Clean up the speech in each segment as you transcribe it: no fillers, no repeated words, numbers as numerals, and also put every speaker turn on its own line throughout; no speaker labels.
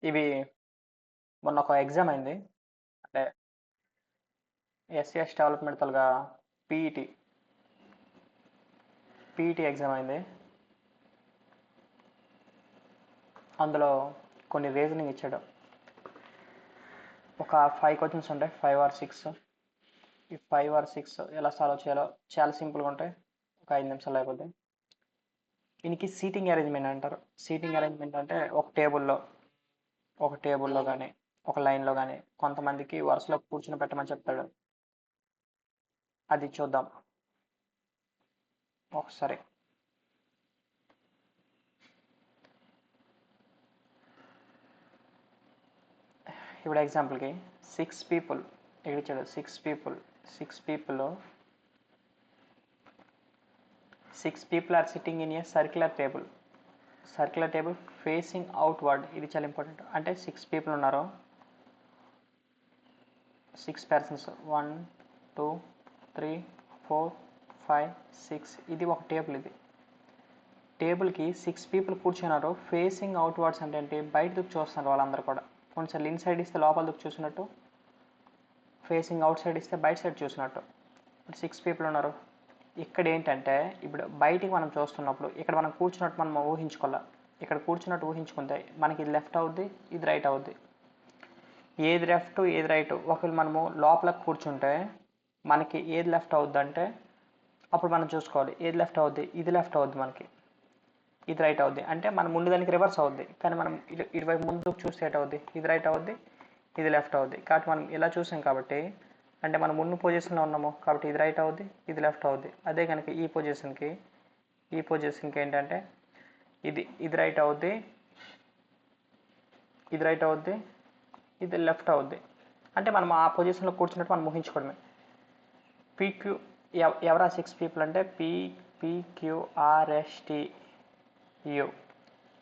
ఇవి మొన్న ఒక ఎగ్జామ్ అయింది. అంటే ఎస్సీ డెవలప్మెంట్ తలుగా పీఈటీ ఎగ్జామ్ అయింది. అందులో కొన్ని రీజనింగ్ ఇచ్చాడు. ఒక 5 క్వశ్చన్స్ ఉంటాయి, 5 or 6. ఈ 5 or 6 ఎలా సాల్వ్ చేయాలో చాలా సింపుల్గా ఉంటాయి. ఒక 5 నిమిషాలు అయిపోద్ది. దీనికి సీటింగ్ అరేంజ్మెంట్ అంటారు. సీటింగ్ అరేంజ్మెంట్ అంటే ఒక టేబుల్లో కానీ ఒక లైన్లో కానీ కొంతమందికి వరుసలో కూర్చుని పెట్టమని చెప్తాడు. అది చూద్దాం ఒకసారి. ఇప్పుడు ఎగ్జాంపుల్కి 6 people ఇక్కడ ఇచ్చాడు. 6 people are sitting in a circular table facing outward. ఇది చాలా ఇంపార్టెంట్. అంటే 6 people ఉన్నారు, 6 persons, 1 2 3 4 5 6. ఇది ఒక టేబుల్. ఇది టేబుల్కి 6 people కూర్చున్నారు. ఫేసింగ్ అవుట్వర్డ్స్ అంటే ఏంటి? బయట దుక్కు చూస్తున్నారు వాళ్ళందరూ కూడా. కొన్నిసార్లు ఇన్సైడ్ ఇస్తే లోపల దుక్కు చూసినట్టు, ఫేసింగ్ అవుట్ సైడ్ ఇస్తే బయట సైడ్ చూసినట్టు. ఇప్పుడు 6 people ఉన్నారు. ఇక్కడ ఏంటంటే ఇప్పుడు బయటికి మనం చూస్తున్నప్పుడు ఇక్కడ మనం కూర్చున్నట్టు మనం ఊహించుకోవాలి. ఇక్కడ కూర్చున్నట్టు ఊహించుకుంటే మనకి ఇది లెఫ్ట్ అవుద్ది, ఇది రైట్ అవుద్ది. ఏది లెఫ్ట్ ఏది రైట్, ఒకవేళ మనము లోపల కూర్చుంటే మనకి ఏది లెఫ్ట్ అవుద్ది అంటే అప్పుడు మనం చూసుకోవాలి. ఏది లెఫ్ట్ అవుద్ది? ఇది లెఫ్ట్ అవుద్ది, మనకి ఇది రైట్ అవుద్ది. అంటే మనం ముందు దానికి రివర్స్ అవుద్ది. కానీ మనం ఇటువైపు ముందు చూస్తే ఎట్ అవుద్ది? ఇది రైట్ అవుద్ది, ఇది లెఫ్ట్ అవుద్ది. కాబట్టి మనం ఇలా చూసాం కాబట్టి అంటే మనం ముందు పొజిషన్లో ఉన్నాము కాబట్టి ఇది రైట్ అవుద్ది, ఇది లెఫ్ట్ అవుద్ది. అదే కనుక ఈ పొజిషన్కి ఏంటంటే ఇది రైట్ అవుద్ది, ఇది రైట్ అవుద్ది, ఇది లెఫ్ట్ అవుద్ది. అంటే మనం ఆ పొజిషన్లో కూర్చున్నట్టు మనం ఊహించుకోవడమే. పీక్యూ ఎవరా 6 people అంటే PQRSTU.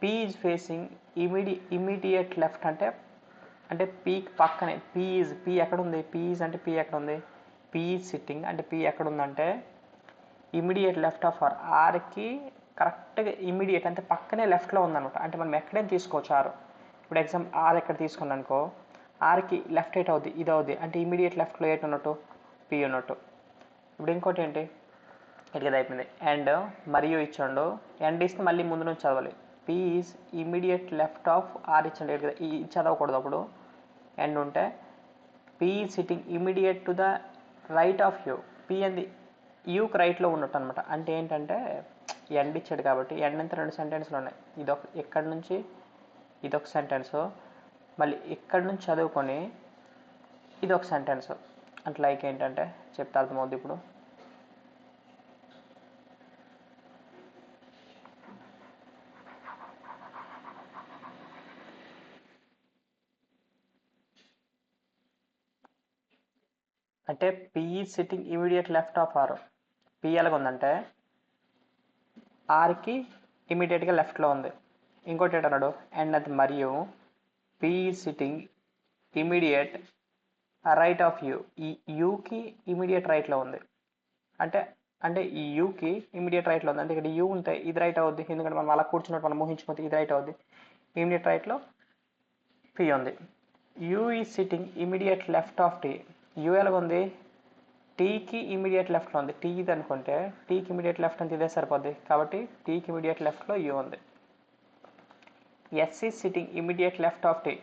P is facing immediate left అంటే పీకి పక్కనే. పీ ఎక్కడ ఉంది? పీ ఎక్కడ ఉంది? పీ ఈజ్ సిట్టింగ్ అంటే పీ ఎక్కడ ఉందంటే ఇమీడియట్ లెఫ్ట్ ఆఫ్ ఆర్కి కరెక్ట్గా ఇమీడియట్ అంటే పక్కనే లెఫ్ట్లో ఉందన్నమాట. అంటే మనం ఎక్కడైనా తీసుకోవచ్చు ఆర్. ఇప్పుడు ఎగ్జాంపుల్ ఆర్ ఎక్కడ తీసుకున్నాను అనుకో, ఆర్కి లెఫ్ట్ ఎయిట్ అవుద్ది, ఇది అవుద్ది. అంటే ఇమీడియట్ లెఫ్ట్లో ఎయిట్ ఉన్నట్టు, పీ ఉన్నట్టు. ఇప్పుడు ఇంకోటి ఏంటి? ఇట్లా అయిపోయింది. అండ్ మరియు ఇచ్చాడు. అండ్ ఇస్తే మళ్ళీ ముందు నుంచి చదవాలి. P is immediate left of R ఇచ్చాడు కదా, ఈ చదవకూడదు అప్పుడు. అండ్ ఉంటే P is sitting immediate to the right of U. P అంది యూకి రైట్లో ఉన్నట్టు అనమాట. అంటే ఏంటంటే ఎండ్ ఇచ్చాడు కాబట్టి ఎండ్ అంతా 2 సెంటెన్స్లు ఉన్నాయి. ఇక్కడి నుంచి ఇదొక సెంటెన్స్, మళ్ళీ ఇక్కడి నుంచి చదువుకొని ఇదొక సెంటెన్స్. అంటే లైక్ ఏంటంటే చెప్తే అర్థమవుద్ది. ఇప్పుడు అంటే P is sitting immediate left of R. P ఎలాగ ఉందంటే ఆర్కి ఇమీడియట్గా లెఫ్ట్లో ఉంది. ఇంకోటి ఏంటన్నాడు? అండ్ అది మరియు P is sitting immediate right of you. ఈ యూకి ఇమీడియట్ రైట్లో ఉంది. అంటే ఈ యూకి ఇమీడియట్ రైట్లో ఉంది. అంటే ఇక్కడ యూ ఉంటే ఇది రైట్ అవుద్ది, ఎందుకంటే మనం అలా కూర్చున్నట్టు మనం ఊహించుకుంటే ఇది రైట్ అవుద్ది. ఇమీడియట్ రైట్లో పీ ఉంది. U is sitting immediate left of T. U ఎలాగుంది? టీకి ఇమీడియట్ లెఫ్ట్లో ఉంది. టీ ఇది అనుకుంటే టీకి ఇమీడియట్ లెఫ్ట్ అంతే, ఇదే సరిపోద్ది. కాబట్టి టీకి ఇమీడియట్ లెఫ్ట్లో యూ ఉంది. S is sitting immediate left of T.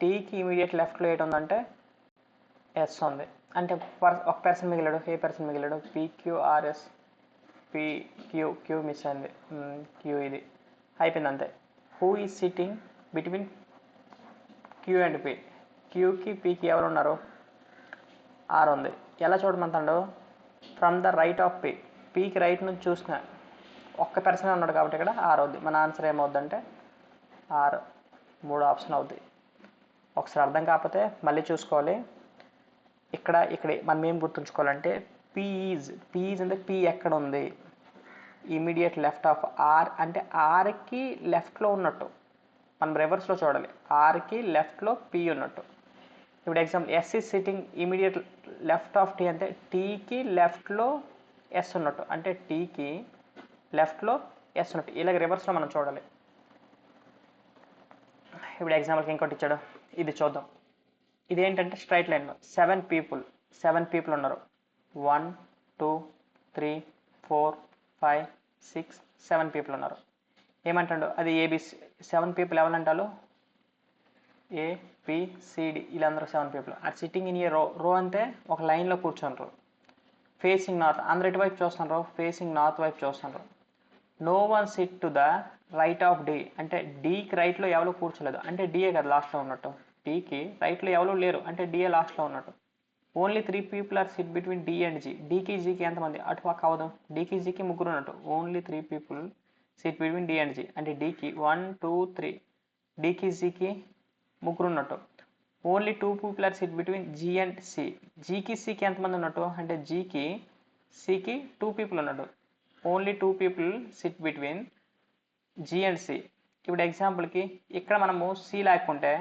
టీకి ఇమీడియట్ లెఫ్ట్లో ఏంటి ఉందంటే ఎస్ ఉంది. అంటే ఒక పర్సన్ మిగిలాడు. ఏ పర్సన్ మిగిలాడు? PQRS. క్యూ మిస్ అయింది. క్యూ ఇది అయిపోయింది అంతే. Who is sitting between Q and P. క్యూకి పీకి ఎవరు ఉన్నారు? ఆర్ ఉంది. ఎలా చూడమంటాడు? From the right of P. పీకి రైట్ నుంచి చూసిన ఒక్క పర్సన్ ఉన్నాడు కాబట్టి ఇక్కడ ఆర్ అవుద్ది. మన ఆన్సర్ ఏమవుద్దంటే ఆర్. 3 ఆప్షన్ అవుద్ది. ఒకసారి అర్థం కాకపోతే మళ్ళీ చూసుకోవాలి. ఇక్కడ మనం ఏం గుర్తుంచుకోవాలంటే పీ ఈజ్ అంటే పీ ఎక్కడ ఉంది? Immediate left of R. అంటే ఆర్కి లెఫ్ట్లో ఉన్నట్టు మనం రివర్స్లో చూడాలి. ఆర్కి లెఫ్ట్లో పీ ఉన్నట్టు. ఇప్పుడు example S is sitting immediate left of T అంటే టీకి లెఫ్ట్లో ఎస్ ఉన్నట్టు. అంటే టీకి లెఫ్ట్లో ఎస్ ఉన్నట్టు. ఇలాగ రివర్స్లో మనం చూడాలి. ఇప్పుడు ఎగ్జాంపుల్కి ఇంకోటి ఇచ్చాడు, ఇది చూద్దాం. ఇదేంటంటే స్ట్రైట్ లైన్లో సెవెన్ పీపుల్ ఉన్నారు. 1 2 3 4 5 6 7 పీపుల్ ఉన్నారు. ఏమంటాడు, అది ఏబిసి 7 పీపుల్ ఎవరంటారు, ఏబిసిడి వీళ్ళందరూ 7 people are sitting in a row అంటే ఒక లైన్లో కూర్చుంటారు. ఫేసింగ్ నార్త్, అందరు ఎటువైపు చూస్తున్నారు, ఫేసింగ్ నార్త్ వైపు చూస్తున్నారు. No one sit to the right of D, అంటే డీకి రైట్లో ఎవరు కూర్చోలేదు, అంటే డిఏ కదా లాస్ట్లో ఉన్నట్టు. డీకి రైట్లో ఎవరు లేరు, అంటే డిఏ లాస్ట్లో ఉన్నట్టు. Only 3 people are sit between D and G. డీకి జీకి ఎంతమంది, అటు పక్క అవదు, డీకి జీకి ముగ్గురు ఉన్నట్టు. Only 3 people sit between D and G, అంటే డీకి 1 2 3, డీకి జీకి ముగ్గురు ఉన్నట్టు. Only 2 people are sit between G and C. జీకి సికి ఎంతమంది ఉన్నట్టు, అంటే జీకి సికి 2 పీపుల్ ఉన్నట్టు. Only 2 people sit between G and C. ఇప్పుడు ఎగ్జాంపుల్కి ఇక్కడ మనము సి లేకుంటే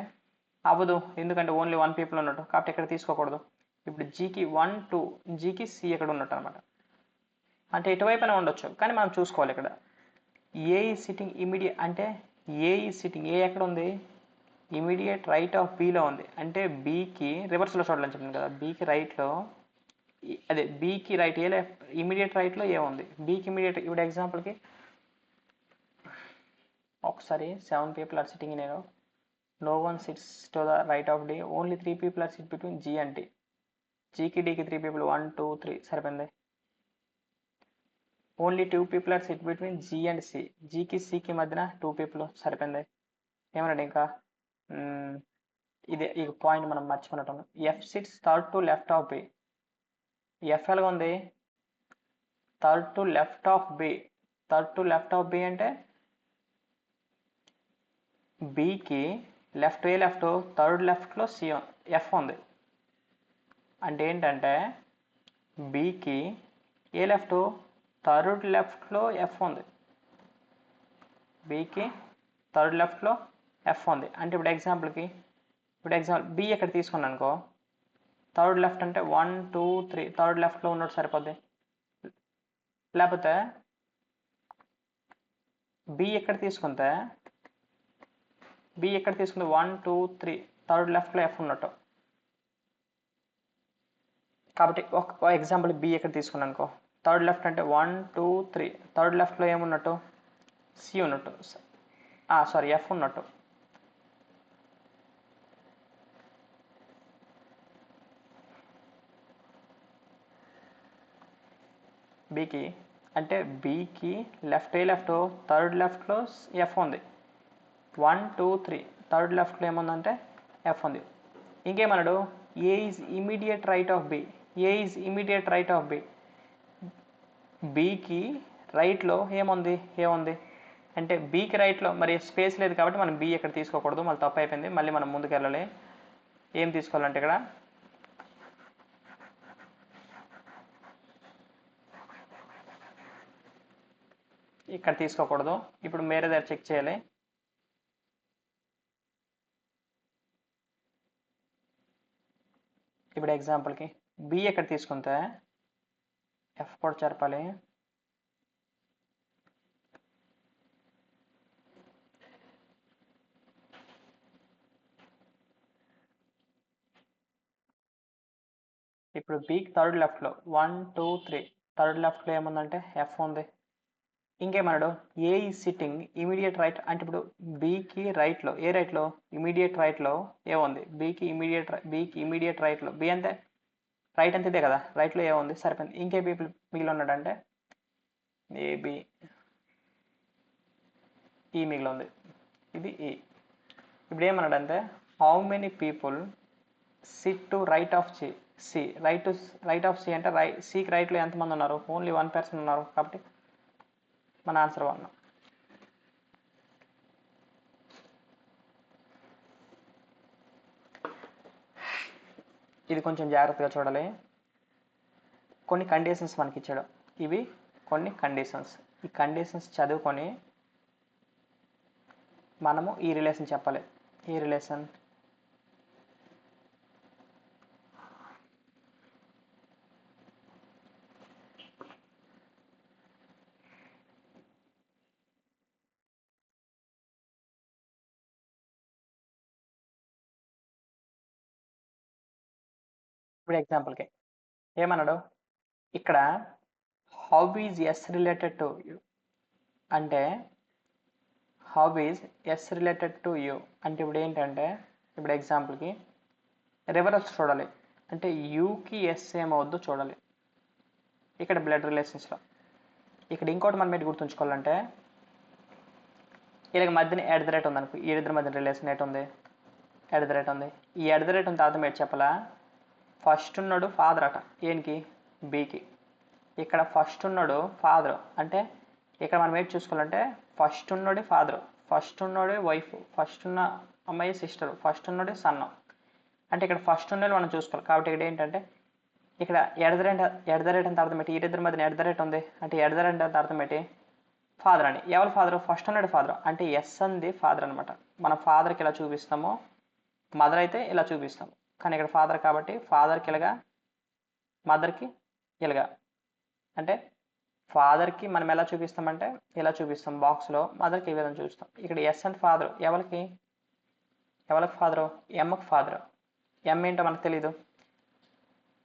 అవ్వదు, ఎందుకంటే ఓన్లీ 1 పీపుల్ ఉన్నట్టు, కాబట్టి ఇక్కడ తీసుకోకూడదు. ఇప్పుడు జీకి 1 2, జీకి సి ఎక్కడ ఉన్నట్టు అనమాట. అంటే ఎటువైపునే ఉండొచ్చు, కానీ మనం చూసుకోవాలి ఇక్కడ. ఏ ఈ సిట్టింగ్ ఇమీడియట్, అంటే ఏ ఈ సిట్టింగ్, ఏ ఎక్కడ ఉంది, ఇమీడియట్ రైట్ ఆఫ్ బిలో ఉంది. అంటే బీకి రివర్స్లో చూడాలని చెప్పింది కదా, బీకి రైట్లో, అదే బీకి రైట్, ఏ లెఫ్ట్, ఇమీడియట్ రైట్లో ఏ ఉంది, బీకి ఇమీడియట్. ఇప్పుడు ఎగ్జాంపుల్కి ఒకసారి 7 people are sitting in a row, no one sits to the right of D, only 3 people are sit between G and D. జీకి డీకి 3 పీపుల్ 1 2 3 సరిపోయింది. Only 2 people are sit between G and C. జీకి సికి మధ్యన 2 people సరిపోయింది. ఏమన్నాడు ఇంకా, ఇదే ఈ పాయింట్ మనం మర్చిపోయినట్టు. F sits third to left of B. F ఎలాగా ఉంది, third to left of B. Third to left of B అంటే బికి లెఫ్ట్, ఏ లెఫ్ట్, థర్డ్ లెఫ్ట్లో సి ఎఫ్ ఉంది. అంటే ఏంటంటే బికి ఏ లెఫ్ట్, థర్డ్ లెఫ్ట్లో ఎఫ్ ఉంది. బికి థర్డ్ లెఫ్ట్లో ఎఫ్ ఉంది. అంటే ఇప్పుడు ఎగ్జాంపుల్కి, బి ఎక్కడ తీసుకున్నాను అనుకో, థర్డ్ లెఫ్ట్ అంటే 1 2 3, థర్డ్ లెఫ్ట్లో ఉన్నట్టు సరిపోద్ది. లేకపోతే బి ఎక్కడ తీసుకుంటే, 1 2 3, థర్డ్ లెఫ్ట్లో ఎఫ్ ఉన్నట్టు. కాబట్టి ఒక ఎగ్జాంపుల్ బి ఎక్కడ తీసుకున్నాను అనుకో, థర్డ్ లెఫ్ట్ అంటే 1 2 3, థర్డ్ లెఫ్ట్లో ఏమున్నట్టు, సి ఉన్నట్టు, సారీ ఎఫ్ ఉన్నట్టు. బీకి అంటే బీకి లెఫ్ట్, ఏ లెఫ్ట్, థర్డ్ లెఫ్ట్లో ఎఫ్ ఉంది. 1 2 3, థర్డ్ లెఫ్ట్లో ఏముందంటే ఎఫ్ ఉంది. ఇంకేమన్నాడు, A is immediate right of B. A is immediate right of B. బీకి రైట్లో ఏముంది, ఏ ఉంది, అంటే బీకి రైట్లో మరి స్పేస్ లేదు కాబట్టి మనం బి ఎక్కడ తీసుకోకూడదు, మళ్ళీ తప్పు అయిపోయింది. మళ్ళీ మనం ముందుకు వెళ్ళాలి. ఏం తీసుకోవాలంటే ఇక్కడ ఇక్కడ తీసుకోకూడదు. ఇప్పుడు వేరే దగ్గర చెక్ చేయాలి. ఇప్పుడు ఎగ్జాంపుల్కి బి ఎక్కడ తీసుకుంటే ఎఫ్ కూడా జరపాలి. ఇప్పుడు బికి థర్డ్ లెఫ్ట్లో 1 2 3, థర్డ్ లెఫ్ట్లో ఏముందంటే ఎఫ్ ఉంది. ఇంకేమన్నాడు, ఏ ఈ సిట్టింగ్ ఇమీడియట్ రైట్, అంటే ఇప్పుడు బీకి రైట్లో, ఏ రైట్లో, ఇమీడియట్ రైట్లో ఏ ఉంది, బీకి ఇమీడియట్ రైట్లో, బి అంటే రైట్ అంతే కదా, రైట్లో ఏ ఉంది, సరిపోయింది. ఇంకే పీపుల్ మిగిలి ఉన్నాడంటే ఏబి, ఈ మిగిలి ఉంది, ఇది ఈ. ఇప్పుడు ఏమన్నాడంటే how many people sit to right of C. Right of C అంటే సికి రైట్లో ఎంతమంది ఉన్నారు, ఓన్లీ 1 పర్సన్ ఉన్నారు, కాబట్టి మన ఆన్సర్ 1. ఇది కొంచెం జాగ్రత్తగా చూడాలి. కొన్ని కండిషన్స్ మనకి ఇచ్చాడు, ఇవి కొన్ని కండిషన్స్. ఈ కండిషన్స్ చదువుకొని మనము ఈ రిలేషన్ చెప్పాలి. ఈ రిలేషన్ ఇప్పుడు ఎగ్జాంపుల్కి ఏమన్నాడు ఇక్కడ how is S related to you అంటే how is S related to you అంటే ఇప్పుడు ఏంటంటే ఇప్పుడు ఎగ్జాంపుల్కి రివర్స్ చూడాలి అంటే యూకి ఎస్ ఏమవుద్దో చూడాలి ఇక్కడ బ్లడ్ రిలేషన్స్లో. ఇక్కడ ఇంకోటి మనం ఏంటి గుర్తుంచుకోవాలంటే వీళ్ళకి మధ్యన ఎట్ ద రేట్ ఉంది అనుకో, ఈ ఇద్దరి మధ్యన రిలేషన్ ఎట్ ఉంది, ఎట్ ద రేట్ ఉంది. ఈ ఎట్ ద రేట్ ఉంది తర్వాత మీరు చెప్పాలా ఫస్ట్ ఉన్నాడు ఫాదర్ అట ఏనికి బీకి, ఇక్కడ ఫస్ట్ ఉన్నాడు ఫాదర్ అంటే ఇక్కడ మనం ఏంటి చూసుకోవాలంటే ఫస్ట్ ఉన్నోడి ఫాదర్, ఫస్ట్ ఉన్నోడి వైఫ్, ఫస్ట్ ఉన్న అమ్మాయి సిస్టర్, ఫస్ట్ ఉన్నోడి సన్ అంటే ఇక్కడ ఫస్ట్ ఉన్నోడి మనం చూసుకోవాలి. కాబట్టి ఇక్కడ ఏంటంటే ఇక్కడ ఎట్ ద రేట్ అంత అర్థం పెట్టి ఇద్దరి మధ్యన ఎట్ ద రేట్ ఉంది అంటే ఎట్ ద రేట్ అంత అర్థం పెట్టి ఫాదర్ అని. ఎవరు ఫాదర్? ఫస్ట్ ఉన్నాడు ఫాదర్ అంటే ఎస్ అంది ఫాదర్ అనమాట. మన ఫాదర్కి ఇలా చూపిస్తామో మదర్ అయితే ఇలా చూపిస్తాము, కానీ ఇక్కడ ఫాదర్ కాబట్టి ఫాదర్కి ఇలాగా మదర్కి ఇలాగా. అంటే ఫాదర్కి మనం ఎలా చూపిస్తామంటే ఇలా చూపిస్తాం బాక్స్లో, మదర్కి ఈ విధంగా చూపిస్తాం. ఇక్కడ ఎస్ అండ్ ఫాదర్ ఎవరికి ఫాదరు? ఎమ్మకి ఫాదరు. ఎమ్ ఏంటో మనకు తెలీదు.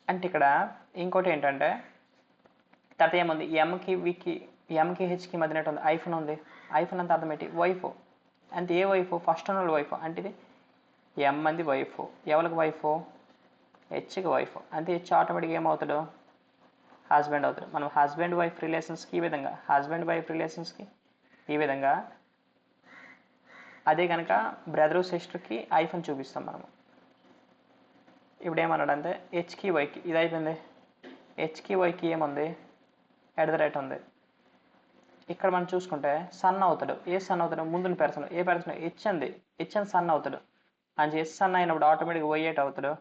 అంటే ఇక్కడ ఇంకోటి ఏంటంటే తర్వాత ఏముంది ఎంకి వికి ఎంకి హెచ్కి మధ్యనట్టు ఉంది ఐఫోన్ ఉంది. ఐఫోన్ అంత అర్థం ఏంటి? వైఫ్. అంటే ఏ వైఫ్? ఫస్ట్ ఉన్న వైఫ్ అంటే ఇది ఎం అంది వైఫ్. ఎవరికి వైఫ్? హెచ్కి వైఫ్. అంటే హెచ్ ఆటోమేటిక్గా ఏమవుతాడు? హస్బెండ్ అవుతాడు. మనం హస్బెండ్ వైఫ్ రిలేషన్స్కి ఈ విధంగా, హస్బెండ్ వైఫ్ రిలేషన్స్కి ఈ విధంగా. అదే కనుక బ్రదరు సిస్టర్కి ఐఫోన్ చూపిస్తాం మనము. ఇప్పుడు ఏమన్నాడు అంటే హెచ్కి వైకి ఇది అయిపోయింది. హెచ్కి వైకి ఏముంది? ఎట్ ద రేట్ ఉంది. ఇక్కడ మనం చూసుకుంటే సన్ అవుతాడు. ఏ సన్ అవుతాడు? ముందున్న పర్సన్. ఏ పర్సన్? హెచ్ అంది. హెచ్ అని సన్ అవుతాడు. అని ఎస్ సన్ అయినప్పుడు ఆటోమేటిక్గా వై ఎట్ అవుతాడు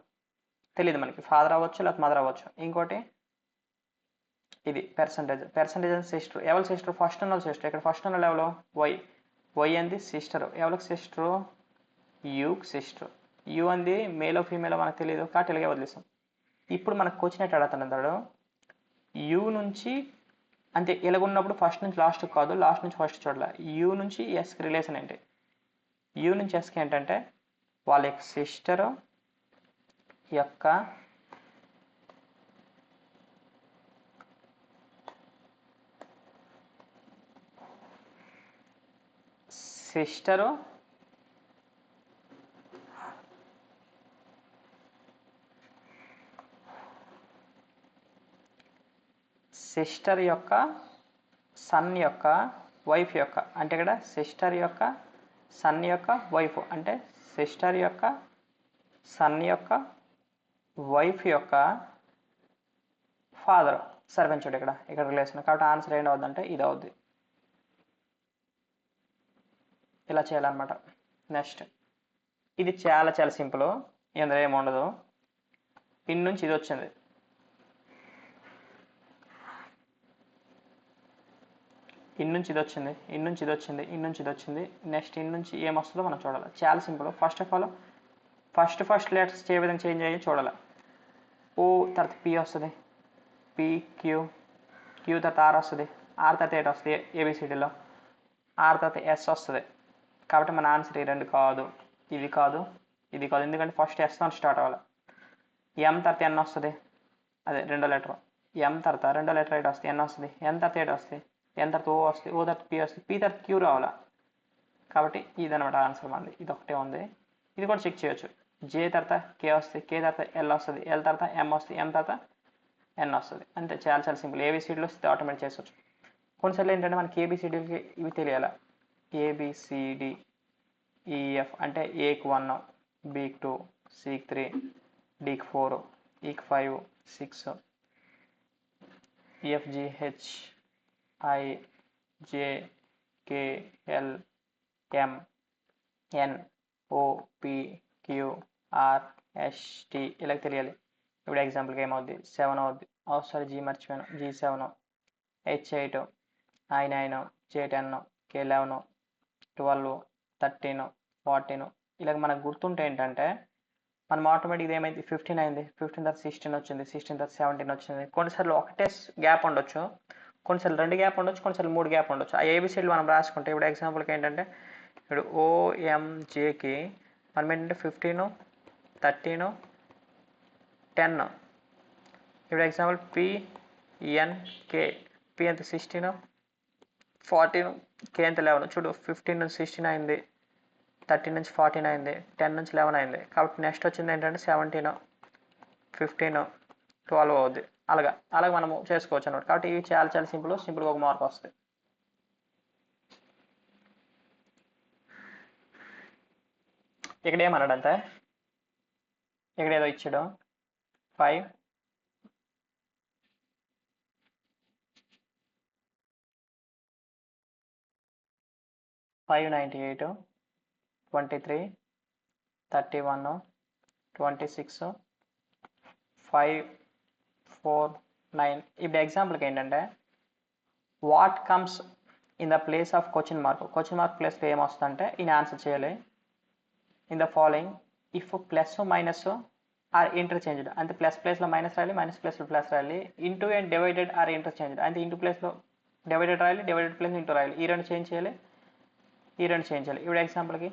తెలియదు మనకి. ఫాదర్ అవ్వచ్చు లేకపోతే మదర్ అవ్వచ్చు. ఇంకోటి ఇది పర్సంటేజ్. పర్సంటేజ్ అని సిస్టర్. ఎవరి సిస్టర్? ఫస్ట్ ఉన్న సిస్టర్. ఇక్కడ ఫస్ట్ ఉన్న ఎవరు? వై. వై అంది సిస్టర్. ఎవరికి సిస్టరు? యూకి సిస్టర్. యూ అంది మేలో ఫీమేలో మనకు తెలియదు కాబట్టి ఇలాగే వదిలేస్తాం. ఇప్పుడు మనకు క్వశ్చన్ అడుగుతాడు యూ నుంచి అంటే ఇలాగున్నప్పుడు ఫస్ట్ నుంచి లాస్ట్ కాదు, లాస్ట్ నుంచి ఫస్ట్ చూడాలి. యూ నుంచి ఎస్కి రిలేషన్ ఏంటి? యూ నుంచి ఎస్కి ఏంటంటే వాళ్ళ యొక్క సిస్టర్ యొక్క సిస్టరు యొక్క సన్ యొక్క వైఫ్ యొక్క అంటే ఇక్కడ సిస్టర్ యొక్క సన్ యొక్క వైఫ్ అంటే సిస్టర్ యొక్క సన్ యొక్క వైఫ్ యొక్క ఫాదర్ సర్వెంచుడు ఇక్కడ రిలేషన్. కాబట్టి ఆన్సర్ ఏంటి అవుద్దంటే ఇది అవుద్ది. ఇలా చేయాలన్నమాట. నెక్స్ట్ ఇది చాలా చాలా సింపుల్, ఇందులో ఏముండదు. ఇన్ నుంచి ఇది వచ్చింది, ఇన్ నుంచి ఇది వచ్చింది, ఇన్ నుంచి ఇది వచ్చింది, ఇన్ నుంచి ఇది వచ్చింది. నెక్స్ట్ ఇన్ నుంచి ఏమొస్తుందో మనం చూడాలి. చాలా సింపుల్. First of all first letters ఏ విధంగా చేంజ్ అయ్యి చూడాలి. ఓ తర్వాత పి వస్తుంది, పి క్యూ, క్యూ తర్వాత ఆర్ వస్తుంది, ఆర్ తర్వాత ఎయిట్ వస్తుంది ఏబిసిడిలో, ఆర్ తర్వాత ఎస్ వస్తుంది. కాబట్టి మన ఆన్సర్ ఈ రెండు కాదు, ఇది కాదు, ఇది కాదు. ఎందుకంటే ఫస్ట్ ఎస్ తో స్టార్ట్ అవ్వాలి. ఎం తర్వాత ఎన్ వస్తుంది, అదే రెండో లెటర్. ఎం తర్వాత రెండో లెటర్ ఎయిట్ వస్తుంది, ఎన్ వస్తుంది, ఎన్ తర్వాత ఎయిట్ వస్తుంది, ఎన్ తర్వాత ఓ వస్తుంది, ఓ తర్వాత పి వస్తుంది, పి తర్వాత క్యూ రావాలా. కాబట్టి ఇదనమాట ఆన్సర్ మనది. ఇది ఒకటే ఉంది. ఇది కూడా చెక్ చేయొచ్చు. జే తర్వాత కే వస్తుంది, కే తర్వాత ఎల్ వస్తుంది, ఎల్ తర్వాత ఎం వస్తుంది, ఎం తర్వాత ఎన్ వస్తుంది. అంతే, చాలా చాలా సింపుల్. ఏబిసిడీలో వస్తుంది ఆటోమేటిక్ చేసుకోవచ్చు. కొన్నిసార్లు ఏంటంటే మనకి ఏబిసిడీలకి ఇవి తెలియాలి. ఏబిసిడి ఈఎఫ్ అంటే ఏకి 1, బికి 2, సికి 3, డికి 4, ఈకి 5, 6, F G H I J K L M N O P Q R S T ఇలా తెలియాలి. ఇప్పుడు ఎగ్జాంపుల్కి ఏమవుద్ది? 7 అవుద్ది. సారీ జీ మర్చిపోయాను. G7, H8, I9, J10, K11, 12, 13, 14 ఇలాగ మనకు గుర్తుంటే ఏంటంటే మనం ఆటోమేటిక్గా ఏమైంది 15 అయింది, 15 తర్వాత 16 వచ్చింది, 16 తర్వాత 17 వచ్చింది. కొన్నిసార్లు ఒకటే గ్యాప్ ఉండొచ్చు, కొన్నిసార్లు 2 గ్యాప్ ఉండొచ్చు, కొన్నిసార్లు 3 గ్యాప్ ఉండొచ్చు. ఆ ఏబిసిడ్లు మనం రాసుకుంటే ఇప్పుడు ఎగ్జాంపుల్కి ఏంటంటే ఇప్పుడు ఓఎంజేకి మనం ఏంటంటే 15, 13, 10 ఇప్పుడు ఎగ్జాంపుల్ పిఎన్కే, పి ఎంత 16, 14, కే ఎంత 11. చూడు 15 నుంచి 16 అయింది, 13 నుంచి 14 అయింది, 10 నుంచి 11 అయింది. కాబట్టి నెక్స్ట్ వచ్చింది ఏంటంటే 17, 15, 12 అవుద్ది. అలాగ మనము చేసుకోవచ్చు అనమాట. కాబట్టి ఇవి చాలా సింపుల్గా ఒక మార్క్ వస్తుంది. ఇక్కడ ఏమన్నాడంటే, ఇక్కడ ఏదో ఇచ్చాడు 5, 598, 23, 31, 26, 5, 4, 9. ఇప్పుడు ఎగ్జాంపుల్కి ఏంటంటే what comes in the place of question mark ప్లేస్లో ఏమొస్తుందంటే ఈయన ఆన్సర్ చేయాలి. In the following if plus minus are interchanged, అంటే ప్లస్ ప్లేస్లో మైనస్ రాయాలి, మైనస్ ప్లేస్లో ప్లస్ రాయాలి. Into and divided are interchanged, అంటే ఇంటూ ప్లేస్లో డివైడెడ్ రాయాలి, డివైడెడ్ ప్లేస్ ఇంటూ రాయాలి. ఈ రెండు చేంజ్ చేయాలి. ఇప్పుడు ఎగ్జాంపుల్కి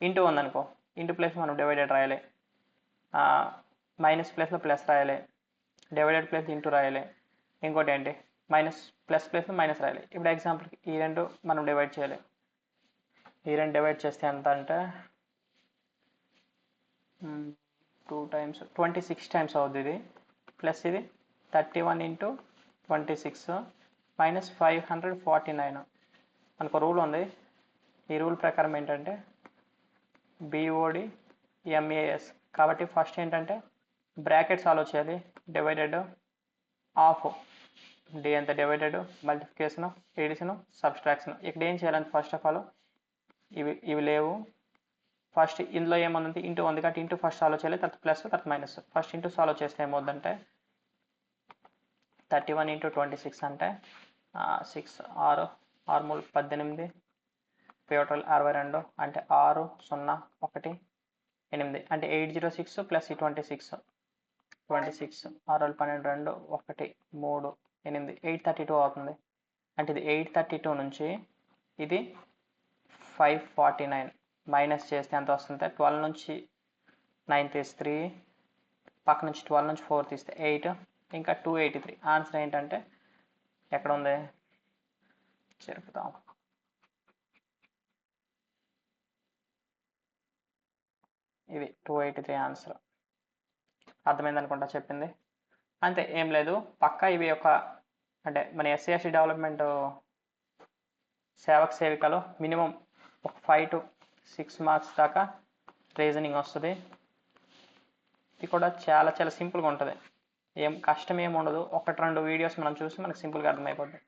ఇంటూ ఉందనుకో, ఇంటూ ప్లేస్ మనం డివైడెడ్ రాయాలి, మైనస్ ప్లేస్లో ప్లస్ రాయాలి, డివైడెడ్ ప్లేస్ ఇంటూ రాయాలి. ఇంకోటి ఏంటి, మైనస్ ప్లస్ ప్లేస్లో మైనస్ రాయాలి. ఇప్పుడు ఎగ్జాంపుల్కి ఈ రెండు మనం డివైడ్ చేయాలి. ఈ రెండు డివైడ్ చేస్తే ఎంత అంటే 2 times 26 times అవుద్ది ఇది, ప్లస్ ఇది 31 into 26 మైనస్ 549. మనకు రూల్ ఉంది. ఈ రూల్ ప్రకారం ఏంటంటే BOD MAS, కాబట్టి ఫస్ట్ ఏంటంటే బ్రాకెట్ సాల్వ్ చేయాలి. డివైడెడ్ ఆఫ్ డి ఎంత డివైడెడ్, మల్టిప్లికేషన్, ఎడిషన్, సబ్స్ట్రాక్షన్. ఇక్కడ ఏం చేయాలంటే ఫస్ట్ ఆఫ్ ఆల్ ఇవి లేవు. ఫస్ట్ ఇందులో ఏముంది, ఇంటూ ఉంది కాబట్టి ఇంటూ ఫస్ట్ సాల్వ్ చేయాలి, తర్వాత ప్లస్, తర్వాత మైనస్. ఫస్ట్ ఇంటూ సాల్వ్ చేస్తే ఏమవుద్దంటే 31 into 26 అంటే 6, 6, 6 18, టోటల్ 62, అంటే 6, 0, 1, 8, అంటే 806 ప్లస్ 26, 6, 6, 12, 1, 3, 8, 832 అవుతుంది. అంటే ఇది 832 నుంచి ఇది 549 మైనస్ చేస్తే ఎంత వస్తుంది, 12 నుంచి 9 తీస్తే 3, పక్క నుంచి 12 నుంచి 4 తీస్తే 8, ఇంకా 283. ఆన్సర్ ఏంటంటే ఎక్కడ ఉంది, చెరుపుతాం. ఇది 283 ఆన్సర్. అర్థమైంది అనుకుంటా చెప్పింది. అంతే, ఏం లేదు. పక్కా ఇవి అంటే మన SC/ST డెవలప్మెంట్ సేవకులు మినిమం ఒక 5 to 6 మార్క్స్ దాకా రీజనింగ్ వస్తుంది. ఇది కూడా చాలా సింపుల్గా ఉంటుంది. ఏం కష్టం ఏమి ఉండదు. 1-2 వీడియోస్ మనం చూసి మనకు సింపుల్గా అర్థమైపోద్ది.